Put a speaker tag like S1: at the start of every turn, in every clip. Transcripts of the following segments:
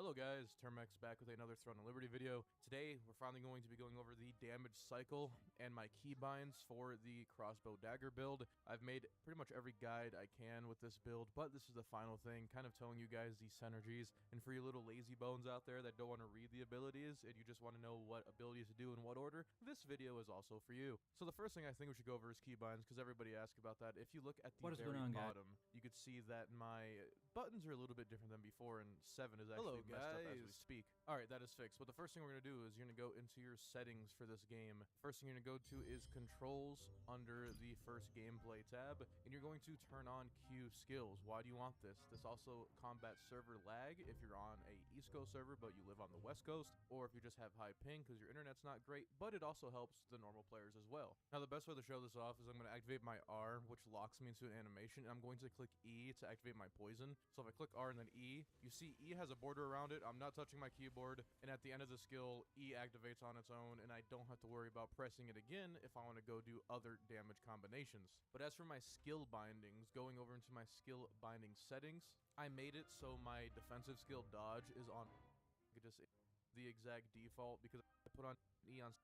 S1: Hello guys, Termex back with another Throne of Liberty video. Today, we're finally going to be going over the damage cycle and my keybinds for the crossbow dagger build. I've made pretty much every guide I can with this build, but this is the final thing, kind of telling you guys the synergies. And for you little lazy bones out there that don't want to read the abilities and you just want to know what abilities to do in what order, this video is also for you. So the first thing I think we should go over is keybinds, because everybody asks about that. If you look at the very bottom, you could see that my buttons are a little bit different than before, and 7 is actually messed up as we speak. Alright, that is fixed. But the first thing we're going to do is you're going to go into your settings for this game. First thing you're going to go to is controls under the first gameplay tab, and you're going to turn on Q skills. Why do you want this? This also combats server lag if you're on a East Coast server but you live on the West Coast, or if you just have high ping because your internet's not great, but it also helps the normal players as well. Now the best way to show this off is I'm going to activate my R, which locks me into an animation, and I'm going to click E to activate my poison. So if I click R and then E, you see E has a border around it. I'm not touching my keyboard, and at the end of the skill, E activates on its own, and I don't have to worry about pressing it again if I want to go do other damage combinations. But as for my skill bindings, going over into my skill binding settings, I made it so my defensive skill dodge is on just the exact default, because I put on E on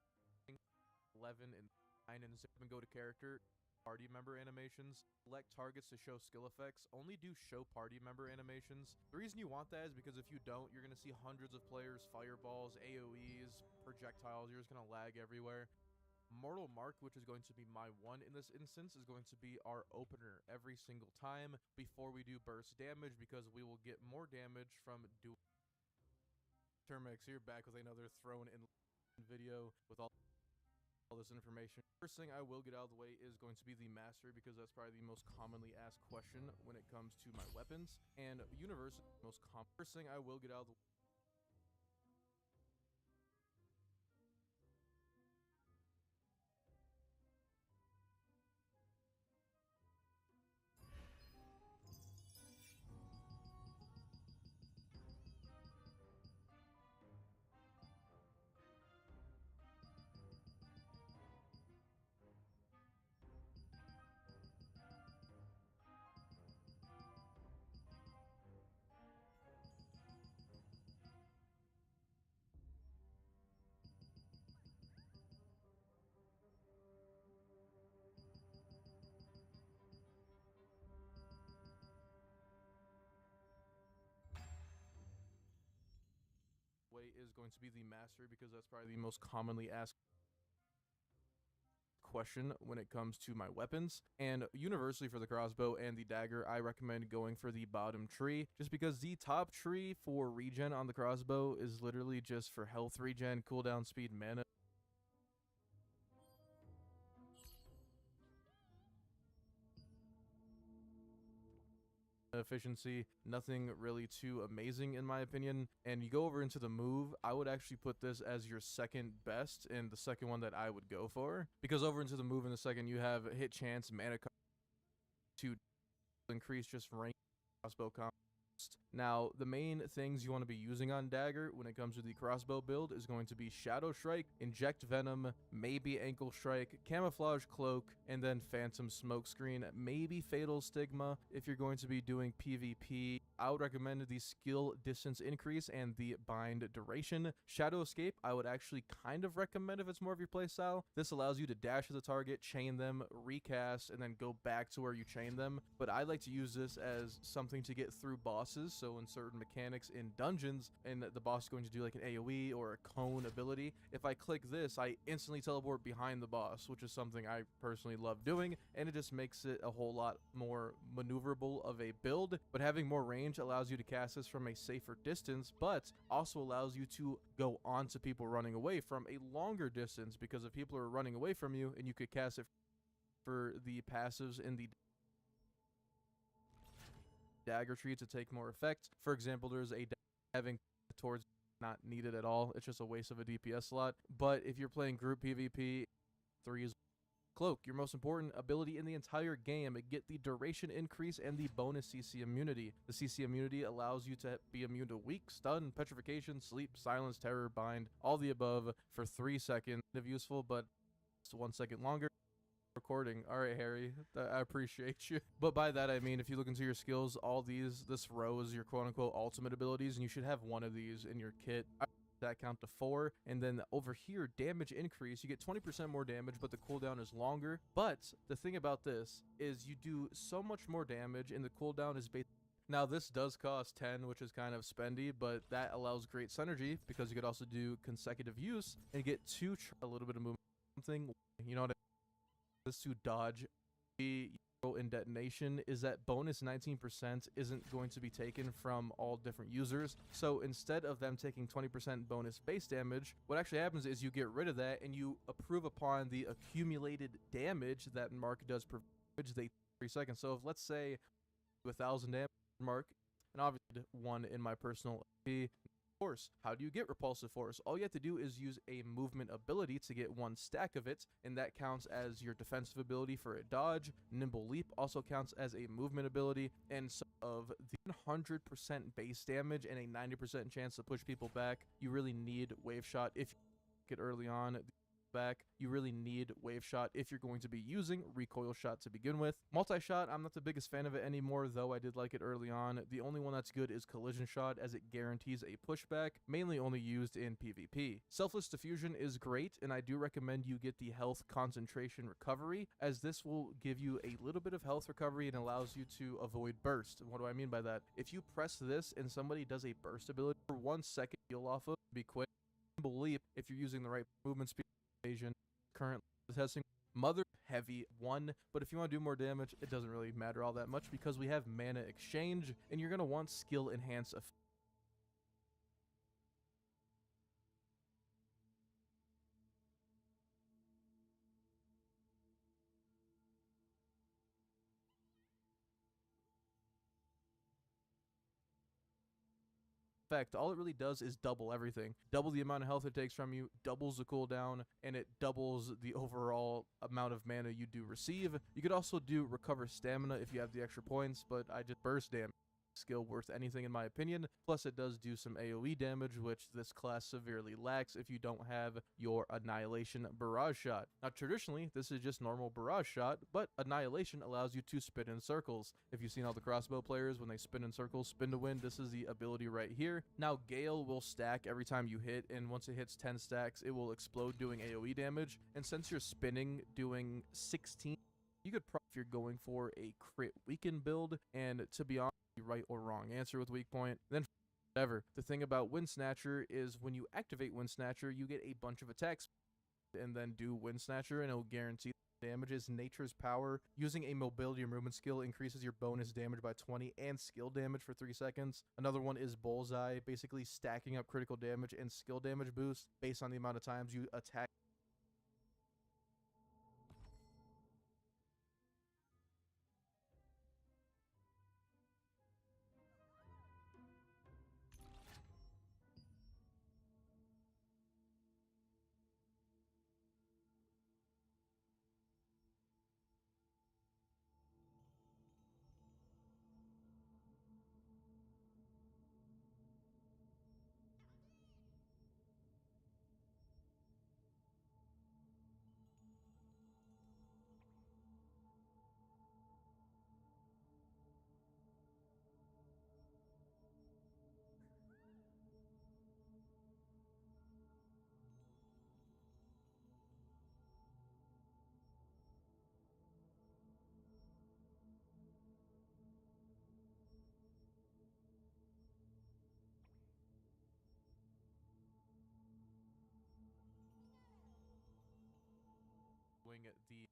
S1: 11 and 9 and 7 and go to character. Party member animations, select targets to show skill effects, only do show party member animations. The reason you want that is because if you don't, you're going to see hundreds of players, fireballs, AoEs, projectiles, you're just going to lag everywhere. Mortal Mark, which is going to be my one in this instance, is going to be our opener every single time before we do burst damage, because we will get more damage from doing. Termex here, back with another Throne in video with all this information. First thing I will get out of the way is going to be the mastery, because that's probably the most commonly asked question when it comes to my weapons, and universally most common. First thing I will get out of the way is going to be the mastery, because that's probably the most commonly asked question when it comes to my weapons. And universally for the crossbow and the dagger, I recommend going for the bottom tree, just because the top tree for regen on the crossbow is literally just for health regen, cooldown speed, mana efficiency, nothing really too amazing in my opinion. And you go over into the move, I would actually put this as your second best and the second one that I would go for, because over into the move in the second you have hit chance, mana to increase just range crossbow combo. Now, the main things you want to be using on dagger when it comes to the crossbow build is going to be Shadow Strike, Inject Venom, maybe Ankle Strike, Camouflage Cloak, and then Phantom Smokescreen, maybe Fatal Stigma. If you're going to be doing PvP, I would recommend the skill distance increase and the bind duration. Shadow Escape, I would actually kind of recommend if it's more of your playstyle. This allows you to dash to the target, chain them, recast, and then go back to where you chain them. But I like to use this as something to get through bosses. So in certain mechanics in dungeons, and the boss is going to do like an AoE or a cone ability, if I click this, I instantly teleport behind the boss, which is something I personally love doing, and it just makes it a whole lot more maneuverable of a build. But having more range allows you to cast this from a safer distance, but also allows you to go on to people running away from a longer distance, because if people are running away from you, and you could cast it for the passives in the dagger tree to take more effect. For example, there's a having towards not needed at all. It's just a waste of a DPS slot. But if you're playing group PvP, 3 is Cloak, your most important ability in the entire game. Get the duration increase and the bonus CC immunity. The CC immunity allows you to be immune to weak, stun, petrification, sleep, silence, terror, bind, all the above for 3 seconds. Useful, but it's 1 second longer. recording. All right, Harry, I appreciate you. But by that I mean, if you look into your skills, all this row is your quote unquote ultimate abilities, and you should have one of these in your kit. That count to 4, and then over here, damage increase, you get 20% more damage, but the cooldown is longer. But the thing about this is you do so much more damage, and the cooldown is based. Now this does cost 10, which is kind of spendy, but that allows great synergy because you could also do consecutive use and get a little bit of movement. Something, you know what I mean? This to dodge in detonation is that bonus 19% isn't going to be taken from all different users. So instead of them taking 20% bonus base damage, what actually happens is you get rid of that and you improve upon the accumulated damage that Mark does per damage they 3 seconds. So if let's say 1,000 damage Mark, and obviously one in my personal force. How do you get repulsive force? All you have to do is use a movement ability to get 1 stack of it, and that counts as your defensive ability for a dodge. Nimble leap also counts as a movement ability, and so of the 100% base damage and a 90% chance to push people back, you really need wave shot if you get early on. Back, you really need wave shot if you're going to be using recoil shot to begin with. Multi-shot, I'm not the biggest fan of it anymore, though I did like it early on. The only one that's good is collision shot, as it guarantees a pushback, mainly only used in PvP. Selfless diffusion is great, and I do recommend you get the health concentration recovery, as this will give you a little bit of health recovery and allows you to avoid burst. What do I mean by that? If you press this and somebody does a burst ability for 1 second, heal off of, be quick. Leap, if you're using the right movement speed. Currently testing mother heavy 1, but if you want to do more damage, it doesn't really matter all that much because we have mana exchange, and you're going to want skill enhance effect. All it really does is double everything. Double the amount of health it takes from you, doubles the cooldown, and it doubles the overall amount of mana you do receive. You could also do recover stamina if you have the extra points, but I just burst damage. Skill worth anything in my opinion. Plus it does do some AoE damage, which this class severely lacks if you don't have your Annihilation Barrage Shot. Now traditionally this is just normal Barrage Shot, but Annihilation allows you to spin in circles. If you've seen all the crossbow players when they spin in circles, spin to win, this is the ability right here. Now Gale will stack every time you hit, and once it hits 10 stacks it will explode doing AoE damage, and since you're spinning doing 16, you could probably, if you're going for a crit weaken build, and to be honest, right or wrong answer with weak point, then whatever. The thing about Wind Snatcher is when you activate Wind Snatcher, you get a bunch of attacks and then do Wind Snatcher, and it'll guarantee damages. Nature's Power, using a mobility or movement skill, increases your bonus damage by 20 and skill damage for 3 seconds. Another one is Bullseye, basically stacking up critical damage and skill damage boost based on the amount of times you attack. The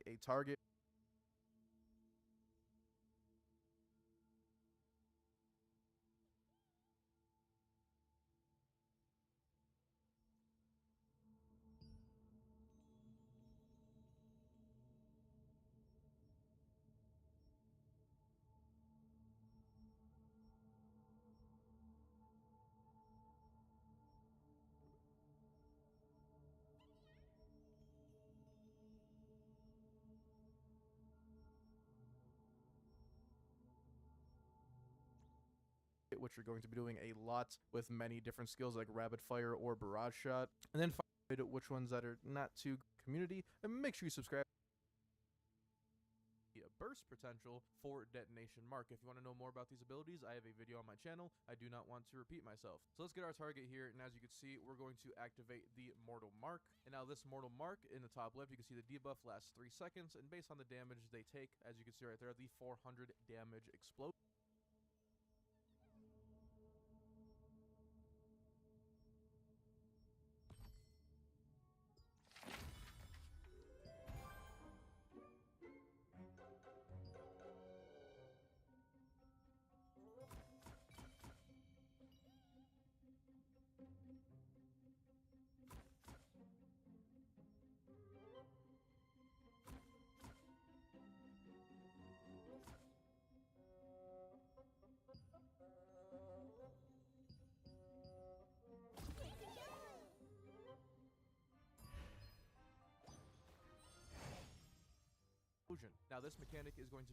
S1: a target. Which you're going to be doing a lot with many different skills like rapid fire or barrage shot, and then find which ones that are not too community, and make sure you subscribe. Burst potential for detonation mark. If you want to know more about these abilities, I have a video on my channel. I do not want to repeat myself. So let's get our target here, and as you can see, we're going to activate the mortal mark. And now this mortal mark in the top left, you can see the debuff lasts 3 seconds, and based on the damage they take, as you can see right there, the 400 damage explosion. Now this mechanic is going to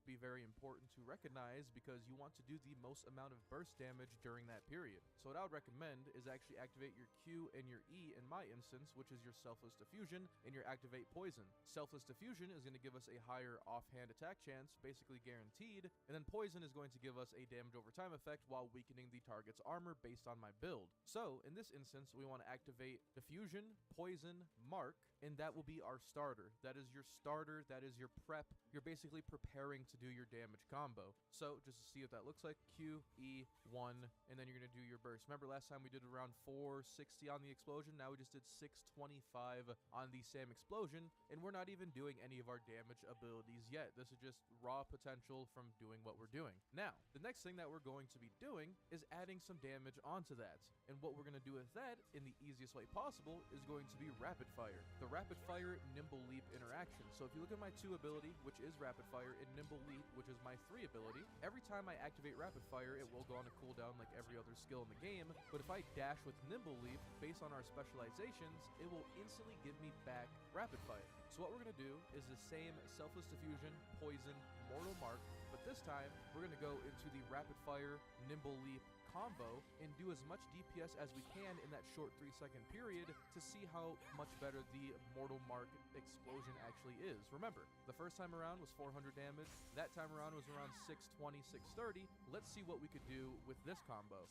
S1: be very important to recognize because you want to do the most amount of burst damage during that period. So what I would recommend is actually activate your Q and your E in my instance, which is your Selfless Diffusion and your Activate Poison. Selfless Diffusion is going to give us a higher offhand attack chance, basically guaranteed, and then Poison is going to give us a damage over time effect while weakening the target's armor based on my build. So in this instance, we want to activate Diffusion, Poison, Mark, and that will be our starter. That is your starter, that is your prep. You're basically preparing to do your damage combo. So just to see what that looks like, Q, E, 1, and then you're going to do your burst. Remember last time we did around 460 on the explosion, now we just did 625 on the same explosion, and we're not even doing any of our damage abilities yet. This is just raw potential from doing what we're doing. Now, the next thing that we're going to be doing is adding some damage onto that, and what we're going to do with that in the easiest way possible is going to be rapid fire. The rapid fire nimble leap interaction. So if you look at my 2 ability, which is rapid fire, and nimble leap, which is my 3 ability, every time I activate rapid fire, it will go on a cooldown like every other skill in the game, but if I dash with nimble leap, based on our specializations, it will instantly give me back rapid fire. So what we're going to do is the same Selfless Diffusion, Poison, Mortal Mark, but this time we're going to go into the rapid fire, nimble leap combo and do as much DPS as we can in that short 3-second period to see how much better the Mortal Mark explosion actually is. Remember, the first time around was 400 damage, that time around was around 620, 630. Let's see what we could do with this combo.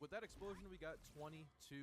S1: With that explosion, we got 2200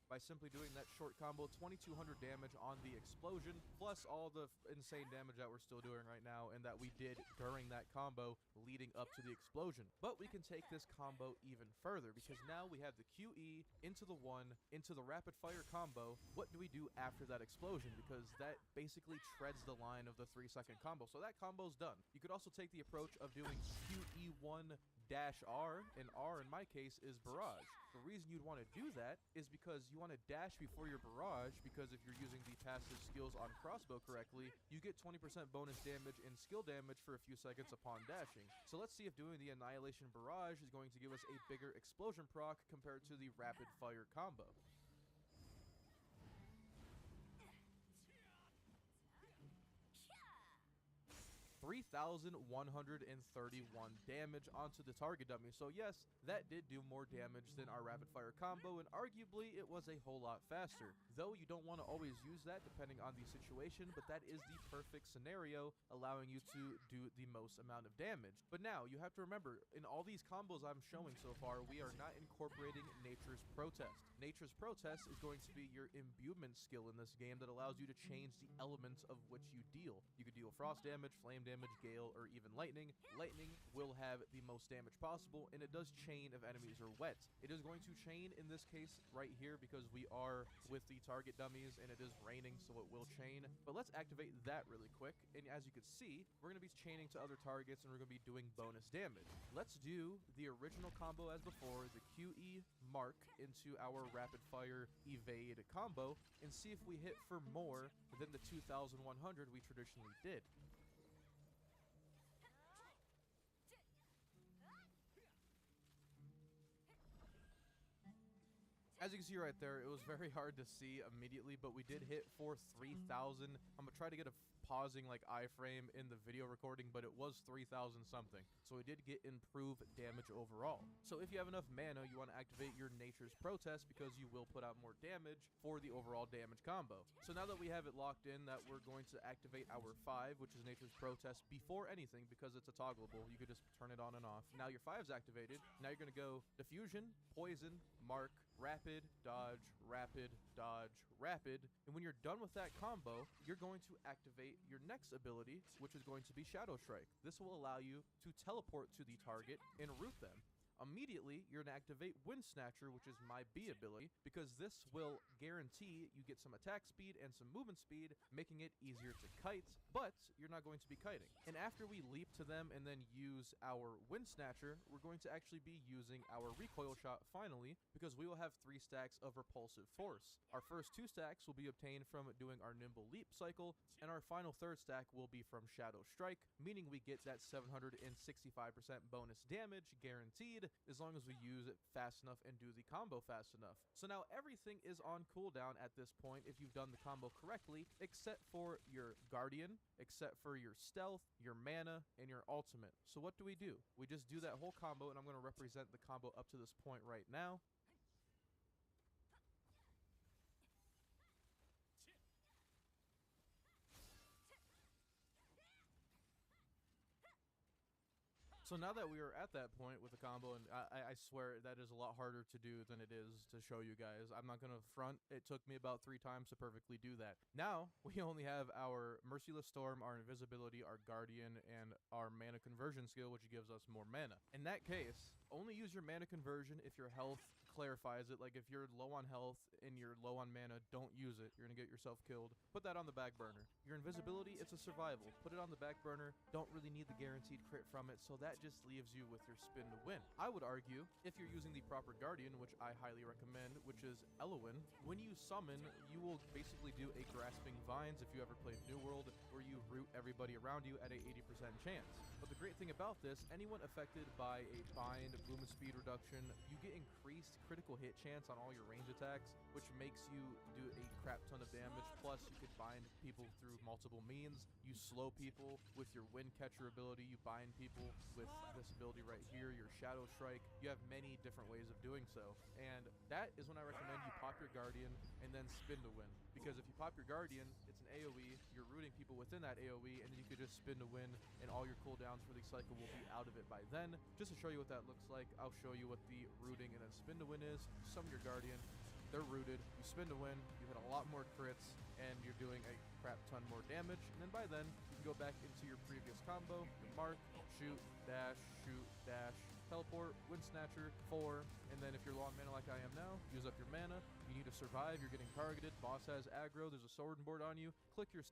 S1: by simply doing that short combo. 2200 damage on the explosion, plus all the insane damage that we're still doing right now and that we did during that combo leading up to the explosion. But we can take this combo even further, because now we have the QE into the 1 into the rapid fire combo. What do we do after that explosion? Because that basically treads the line of the 3-second combo. So that combo's done. You could also take the approach of doing QE1 dash R, and R in my case is barrage. The reason you'd want to do that is because you want to dash before your barrage, because if you're using the passive skills on crossbow correctly, you get 20% bonus damage and skill damage for a few seconds upon dashing. So let's see if doing the Annihilation Barrage is going to give us a bigger explosion proc compared to the rapid fire combo. 3,131 damage onto the target dummy. So yes, that did do more damage than our rapid fire combo, and arguably it was a whole lot faster. Though you don't want to always use that depending on the situation, but that is the perfect scenario, allowing you to do the most amount of damage. But now you have to remember, in all these combos I'm showing so far, we are not incorporating Nature's Protest. Nature's Protest is going to be your imbuement skill in this game that allows you to change the elements of which you deal. You could deal frost damage, flame damage, gale, or even lightning. Lightning will have the most damage possible, and it does chain if enemies are wet. It is going to chain in this case right here because we are with the target dummies and it is raining, so it will chain. But let's activate that really quick, and as you can see, we're going to be chaining to other targets and we're going to be doing bonus damage. Let's do the original combo as before, the QE mark into our rapid fire evade combo, and see if we hit for more than the 2,100 we traditionally did. As you can see right there, it was very hard to see immediately, but we did hit for 3,000. I'm gonna try to get a pausing like iframe in the video recording, but it was 3,000 something. So we did get improved damage overall. So if you have enough mana, you want to activate your Nature's Protest because you will put out more damage for the overall damage combo. So now that we have it locked in that we're going to activate our 5, which is Nature's Protest, before anything, because it's a toggleable, you could just turn it on and off. Now your 5's activated. Now you're going to go Diffusion, Poison, Mark, Rapid, Dodge, Rapid, Dodge, Rapid. And when you're done with that combo, you're going to activate your next ability, which is going to be Shadow Strike. This will allow you to teleport to the target and root them. Immediately, you're going to activate Wind Snatcher, which is my B ability, because this will guarantee you get some attack speed and some movement speed, making it easier to kite, but you're not going to be kiting. And after we leap to them and then use our Wind Snatcher, we're going to actually be using our Recoil Shot finally, because we will have 3 stacks of Repulsive Force. Our first 2 stacks will be obtained from doing our Nimble Leap cycle, and our final 3rd stack will be from Shadow Strike, meaning we get that 765% bonus damage guaranteed, as long as we use it fast enough and do the combo fast enough. So now everything is on cooldown at this point if you've done the combo correctly, except for your Guardian, except for your Stealth, your Mana, and your Ultimate. So what do? We just do that whole combo, and I'm going to represent the combo up to this point right now. So now that we are at that point with the combo, and I swear that is a lot harder to do than it is to show you guys. I'm not going to front. It took me about 3 times to perfectly do that. Now, we only have our Merciless Storm, our Invisibility, our Guardian, and our Mana Conversion skill, which gives us more mana. In that case, only use your Mana Conversion if your health clarifies it. Like if you're low on health and you're low on mana, don't use it. You're going to get yourself killed. Put that on the back burner. Your Invisibility, it's a survival. Put it on the back burner. Don't really need the guaranteed crit from it, so that just leaves you with your spin to win. I would argue, if you're using the proper Guardian, which I highly recommend, which is Elowin, when you summon, you will basically do a Grasping Vines if you ever played New World, where you root everybody around you at a 80% chance. But the great thing about this, anyone affected by a bind, movement speed reduction, you get increased critical hit chance on all your range attacks, which makes you do a crap ton of damage. Plus, you could bind people through multiple means. You slow people with your Wind Catcher ability. You bind people with this ability right here, your Shadow Strike. You have many different ways of doing so, and that is when I recommend you pop your Guardian and then spin to win, because if you pop your Guardian, It's an AoE. You're rooting people within that AoE, and then you could just spin to win, and all your cooldowns for the cycle will be out of it by then. Just to show you what that looks like, I'll show you what the rooting and then spin to win is. Summon your Guardian. They're rooted. You spin to win. You hit a lot more crits, and you're doing a crap ton more damage. And then by then, you can go back into your previous combo. Your mark, shoot, dash, teleport, wind snatcher, 4. And then if you're low on mana like I am now, use up your mana. You need to survive. You're getting targeted. Boss has aggro. There's a sword and board on you. Click your...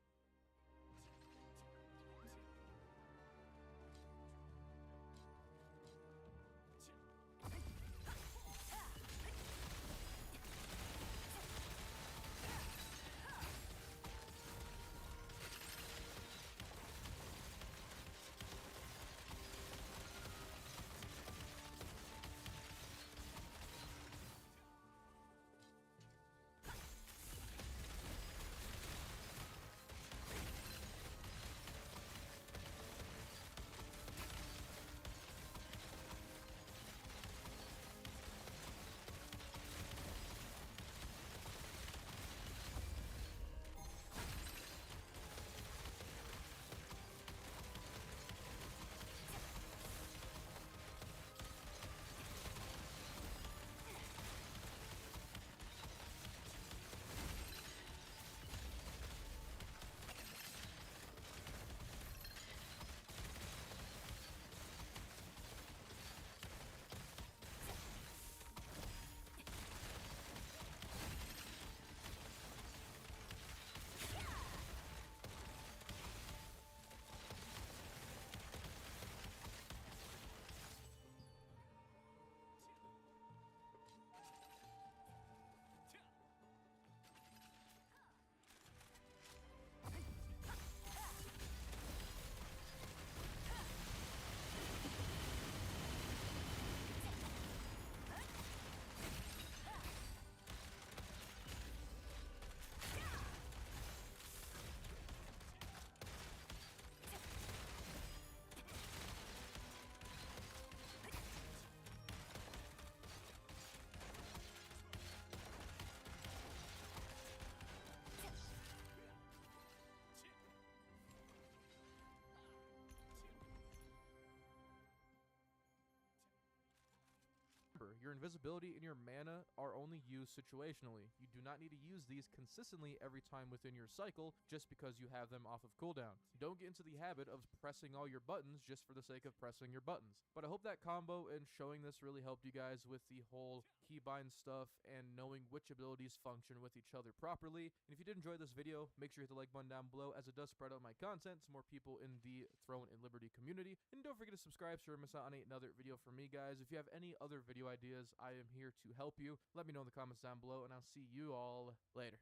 S1: Your invisibility and your mana are only used situationally. You do not need to use these consistently every time within your cycle just because you have them off of cooldown. Don't get into the habit of pressing all your buttons just for the sake of pressing your buttons. But I hope that combo and showing this really helped you guys with the whole keybind stuff and knowing which abilities function with each other properly. And if you did enjoy this video, make sure you hit the like button down below as it does spread out my content to more people in the Throne and Liberty community. And don't forget to subscribe so you don't miss out on another video from me, guys. If you have any other video ideas, I am here to help you. Let me know in the comments down below, and I'll see you all later.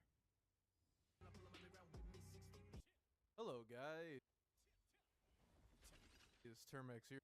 S1: Hello, guys. It's Termex here.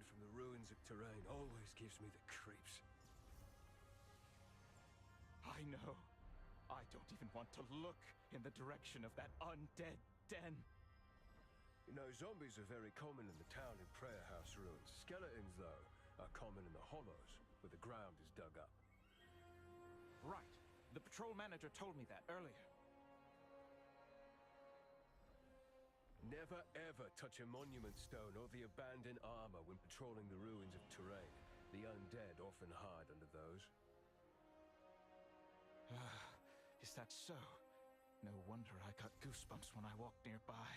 S2: from the ruins of terrain always gives me the creeps.
S3: I know. I don't even want to look in the direction of that undead den.
S2: You know, zombies are very common in the town and prayer house ruins. Skeletons, though, are common in the hollows, where the ground is dug up.
S3: Right. The patrol manager told me that earlier.
S2: Never ever touch a monument stone or the abandoned armor when patrolling the ruins of terrain. The undead often hide under those.
S3: Is that so? No wonder I got goosebumps when I walked nearby.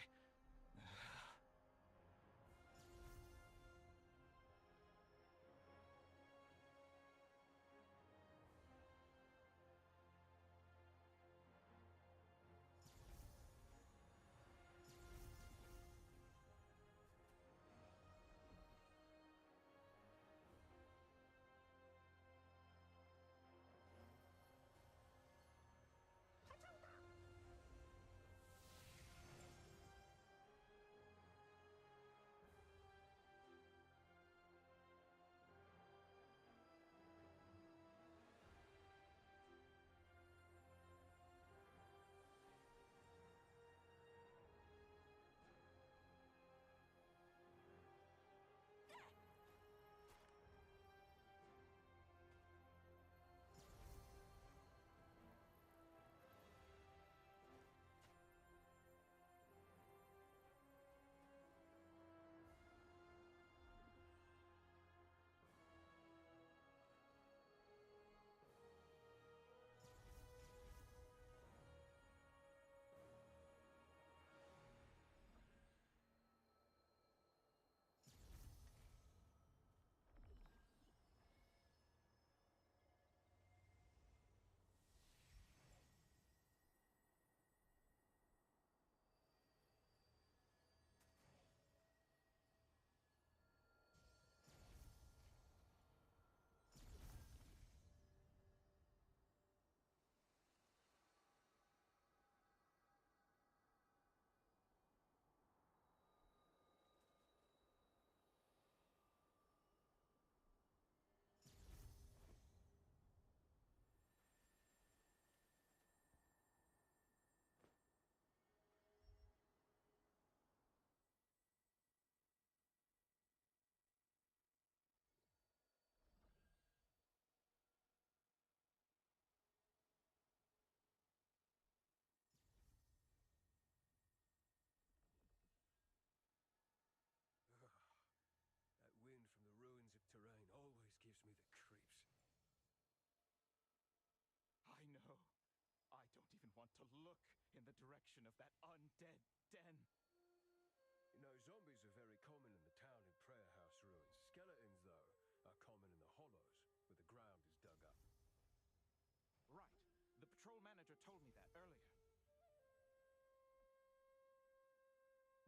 S2: That wind from the ruins of terrain always gives me the creeps.
S3: I know. I don't even want to look in the direction of that undead den.
S2: You know, zombies are very common in the town and prayer house ruins. Skeletons, though, are common in the hollows, where the ground is dug up.
S3: Right. The patrol manager told me that earlier.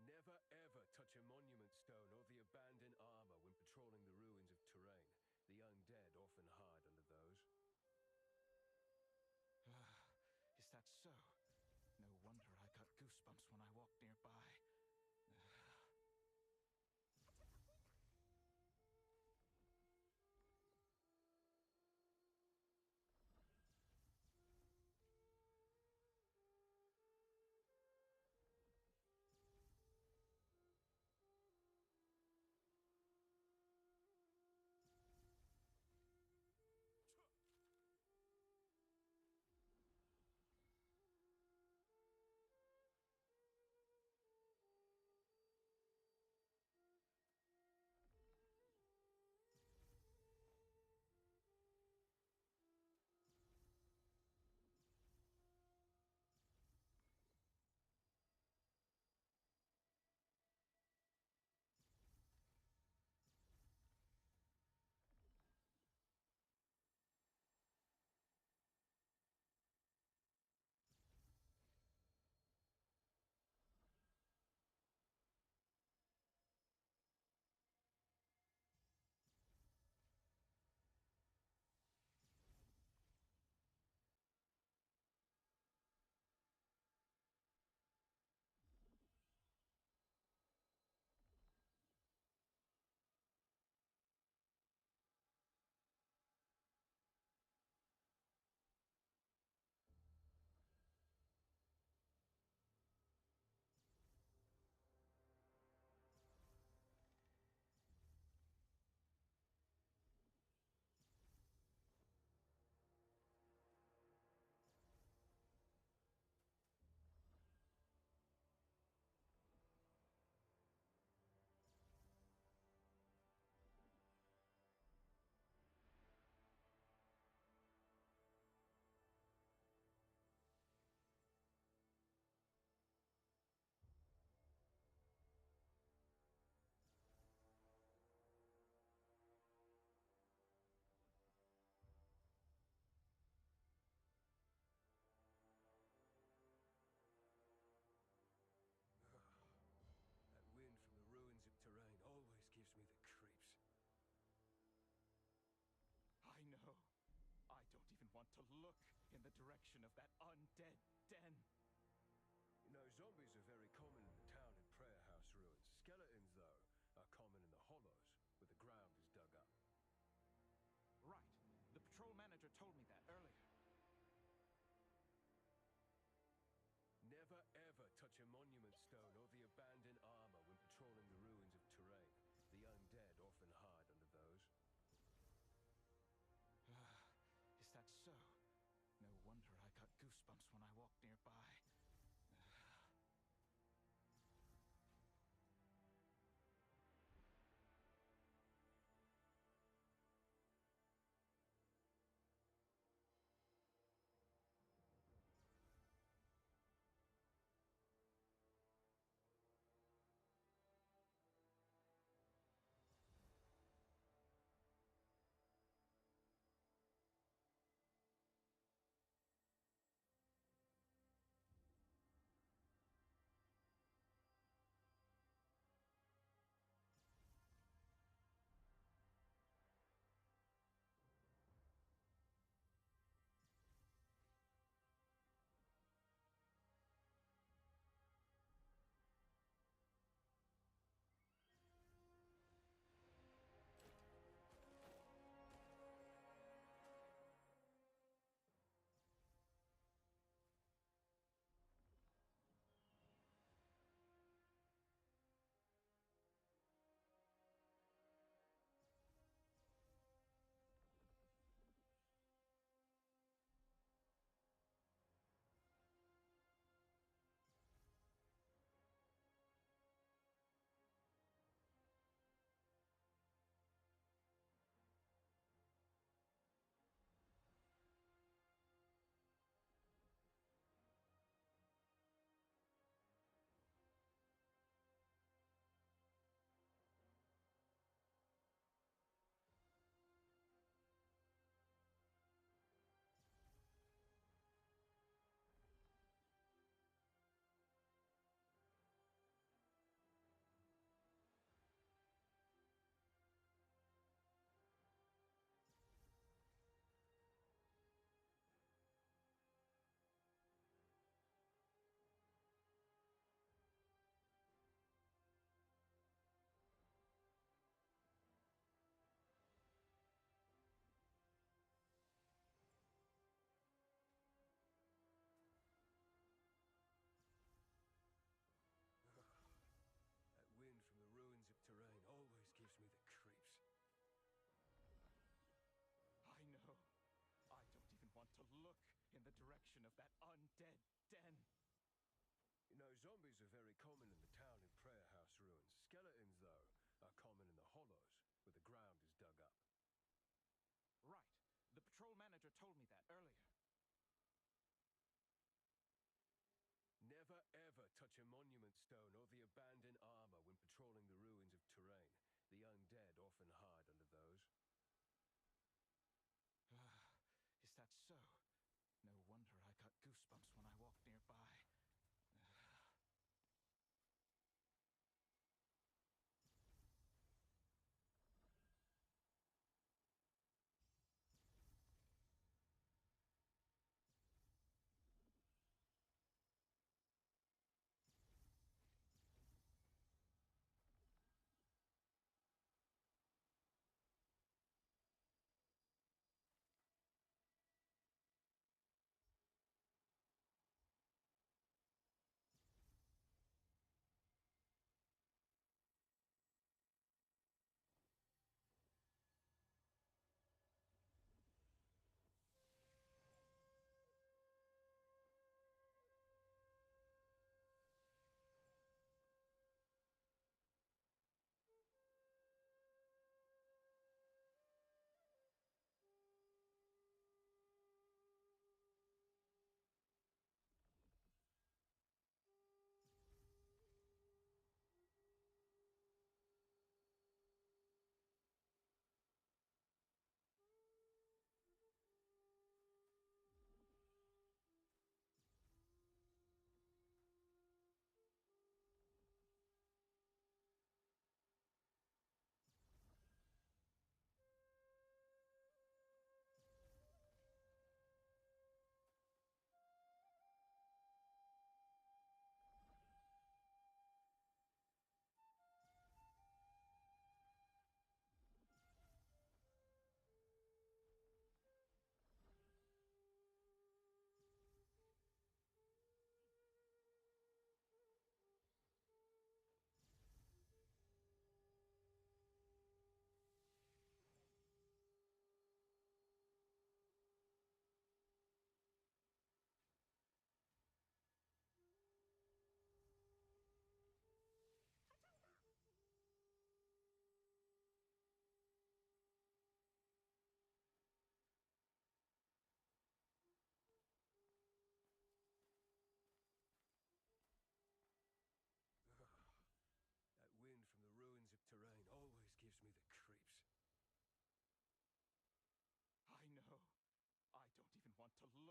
S2: Never ever touch a monument stone or the abandoned armor when patrolling the ruins of terrain. The undead often hide under those.
S3: Is that so? No wonder I got goosebumps when I walked nearby. to look in the direction of that undead den.
S2: You know, zombies are very common in the town and prayer house ruins. Skeletons, though, are common in the hollows, where the ground is dug up.
S3: Right. The patrol manager told me that earlier.
S2: Never ever touch a monument stone or the abandoned armor when patrolling the ruins of terrain. The undead often hide under those.
S3: Is that so? No wonder I got goosebumps when I walked nearby.
S2: That wind from the ruins of terrain always gives me the creeps.
S3: I know. I don't even want to look in the direction of that undead den.
S2: You know, zombies are very common in the town and prayer house ruins. Skeletons, though, are common in the hollows, where the ground is dug up.
S3: Right. The patrol manager told me that earlier.
S2: Never ever touch a monument stone or the abandoned armor when patrolling the ruins of terrain. The undead often hide under those.
S3: Is that so? No wonder I got goosebumps when I walked nearby.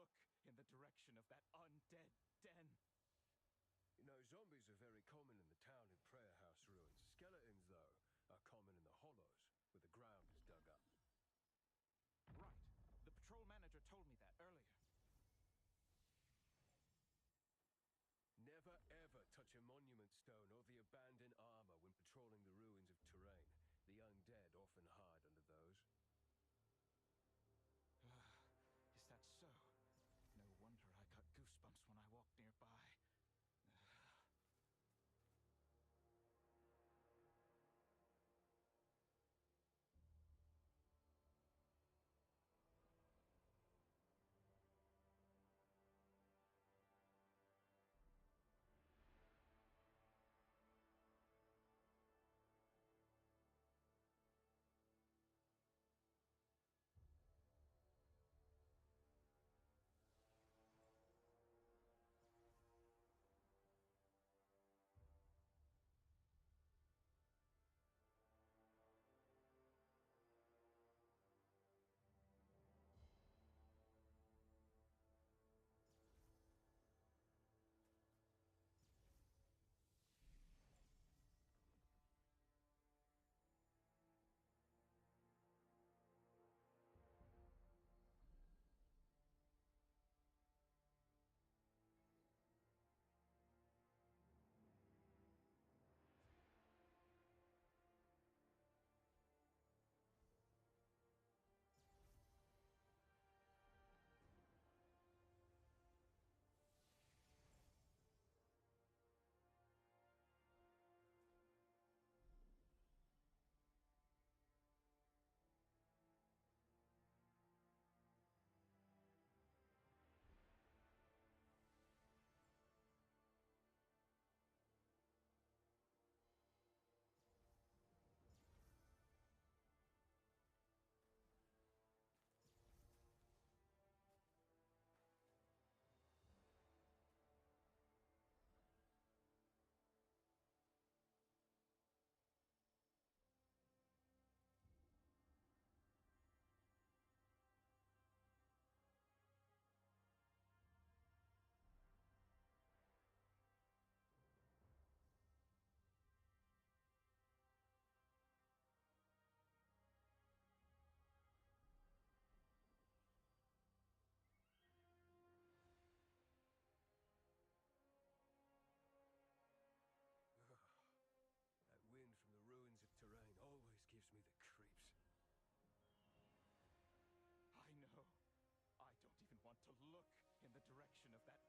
S3: look in the direction of that undead den.
S2: You know, zombies are very common in the town and prayer house ruins. Skeletons, though, are common in the hollows, where the ground is dug up.
S3: Right. The patrol manager told me that earlier.
S2: Never ever touch a monument stone or the abandoned armor when patrolling the ruins of terrain. The undead often hide under those.
S3: Is that so? No wonder I got goosebumps when I walked nearby.
S2: That wind from the ruins of terrain always gives me the creeps.
S3: I know. I don't even want to look in the direction of that